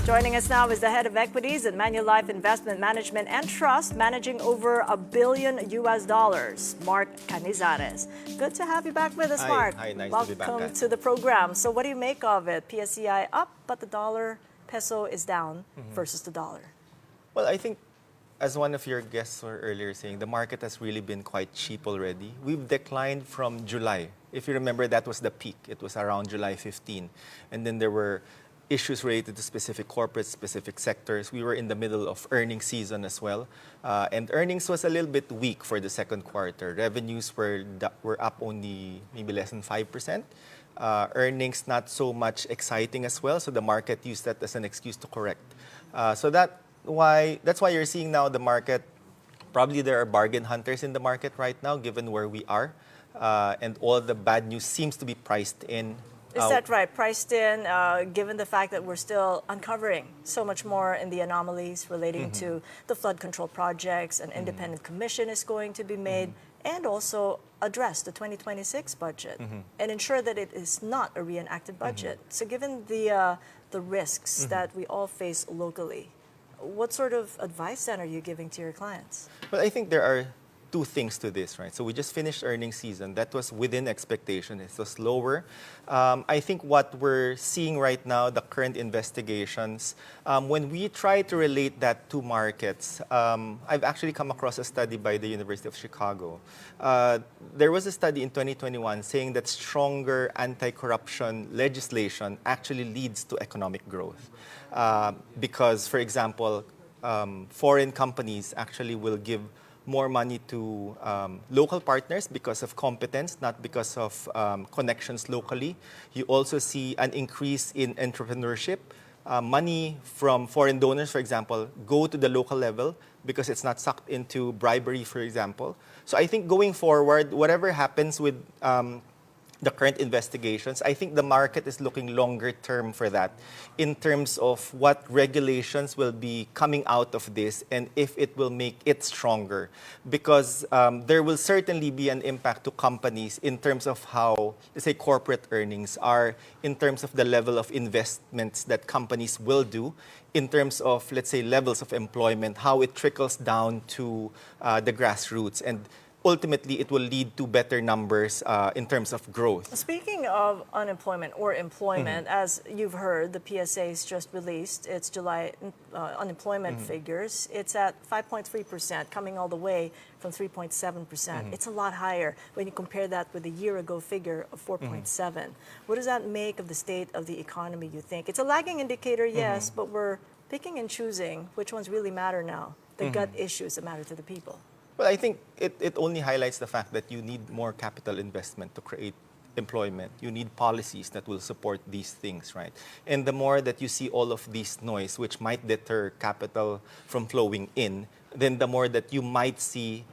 Joining us now is the head of Equities at Manulife Investment Management and Trust, managing over $1 billion US, Mark Canizares. Good to have you back with us, Mark. Hi, nice Welcome to be back. to the program. So what do you make of it? PSCI up, but the dollar peso is down versus the dollar. Well, I think, as one of your guests were earlier saying, the market has really been quite cheap already. We've declined from July. If you remember, that was the peak. It was around July 15. And then there were issues related to specific corporates, specific sectors. We were in the middle of earnings season as well. And earnings was a little bit weak for the second quarter. Revenues were up only maybe less than 5%. Earnings not so much exciting as well. So the market used that as an excuse to correct. That's why you're seeing now the market, probably there are bargain hunters in the market right now, given where we are. And all the bad news seems to be priced in. Is that right? Priced in, given the fact that we're still uncovering so much more in the anomalies relating to the flood control projects, an independent commission is going to be made, and also address the 2026 budget and ensure that it is not a reenacted budget. So given the risks that we all face locally, what sort of advice then are you giving to your clients? Well, I think there are two things to this, right? So we just finished earnings season. That was within expectation. It was lower. I think what we're seeing right now, the current investigations, when we try to relate that to markets, I've actually come across a study by the University of Chicago. There was a study in 2021 saying that stronger anti-corruption legislation actually leads to economic growth. Because, for example, foreign companies actually will give more money to local partners because of competence, not because of connections locally. You also see an increase in entrepreneurship. Money from foreign donors, for example, go to the local level because it's not sucked into bribery, for example. So I think going forward, whatever happens with the current investigations, I think the market is looking longer term for that in terms of what regulations will be coming out of this and if it will make it stronger. Because there will certainly be an impact to companies in terms of how, let's say, corporate earnings are, in terms of the level of investments that companies will do, in terms of, let's say, levels of employment, how it trickles down to the grassroots. And ultimately, it will lead to better numbers in terms of growth. Speaking of unemployment or employment, as you've heard, the PSA's just released its July unemployment figures. It's at 5.3%, coming all the way from 3.7%. It's a lot higher when you compare that with the year-ago figure of 4.7. What does that make of the state of the economy, you think? It's a lagging indicator, yes, but we're picking and choosing which ones really matter now, the gut issues that matter to the people. Well, I think it only highlights the fact that you need more capital investment to create employment. You need policies that will support these things, right? And the more that you see all of this noise, which might deter capital from flowing in, then the more that you might see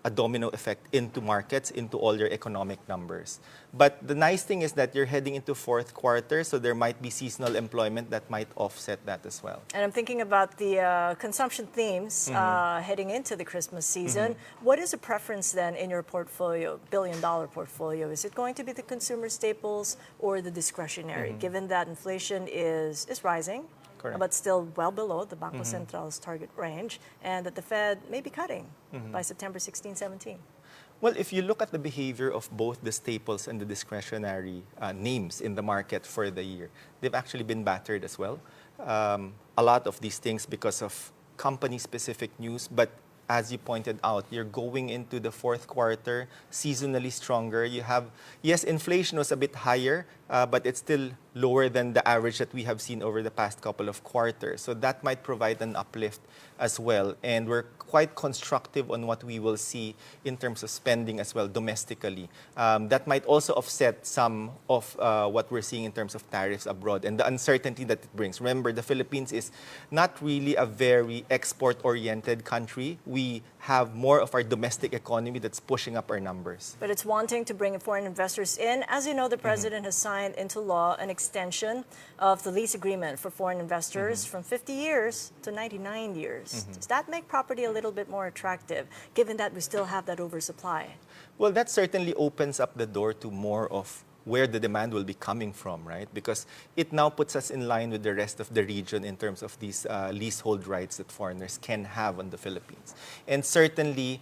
a domino effect into markets, into all your economic numbers. But the nice thing is that you're heading into fourth quarter, so there might be seasonal employment that might offset that as well. And I'm thinking about the consumption themes heading into the Christmas season. What is a preference then in your portfolio, billion-dollar portfolio? Is it going to be the consumer staples or the discretionary, given that inflation is rising? Correct. But still well below the Bangko Central's target range, and that the Fed may be cutting by September 16, 17. Well, if you look at the behavior of both the staples and the discretionary names in the market for the year, they've actually been battered as well. A lot of these things because of company-specific news, but as you pointed out, you're going into the fourth quarter, seasonally stronger. You have, yes, inflation was a bit higher, but it's still lower than the average that we have seen over the past couple of quarters. So that might provide an uplift as well. And we're quite constructive on what we will see in terms of spending as well domestically. That might also offset some of what we're seeing in terms of tariffs abroad and the uncertainty that it brings. Remember, the Philippines is not really a very export-oriented country. We have more of our domestic economy that's pushing up our numbers. But it's wanting to bring foreign investors in. As you know, the president has signed into law an extension of the lease agreement for foreign investors from 50 years to 99 years. Does that make property a little bit more attractive, given that we still have that oversupply? Well, that certainly opens up the door to more of where the demand will be coming from, right? Because it now puts us in line with the rest of the region in terms of these leasehold rights that foreigners can have on the Philippines. And certainly,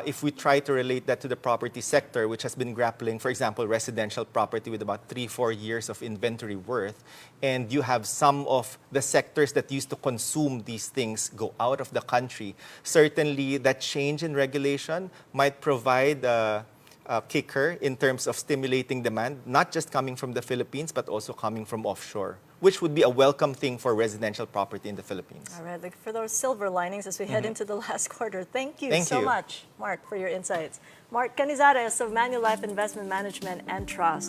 if we try to relate that to the property sector, which has been grappling, for example, residential property with about 3-4 years of inventory worth, and you have some of the sectors that used to consume these things go out of the country, certainly that change in regulation might provide a kicker in terms of stimulating demand, not just coming from the Philippines, but also coming from offshore, which would be a welcome thing for residential property in the Philippines. All right, look for those silver linings as we head into the last quarter. Thank you Thank so you. much, Mark, for your insights. Mark Canizares of Manulife Investment Management and Trust.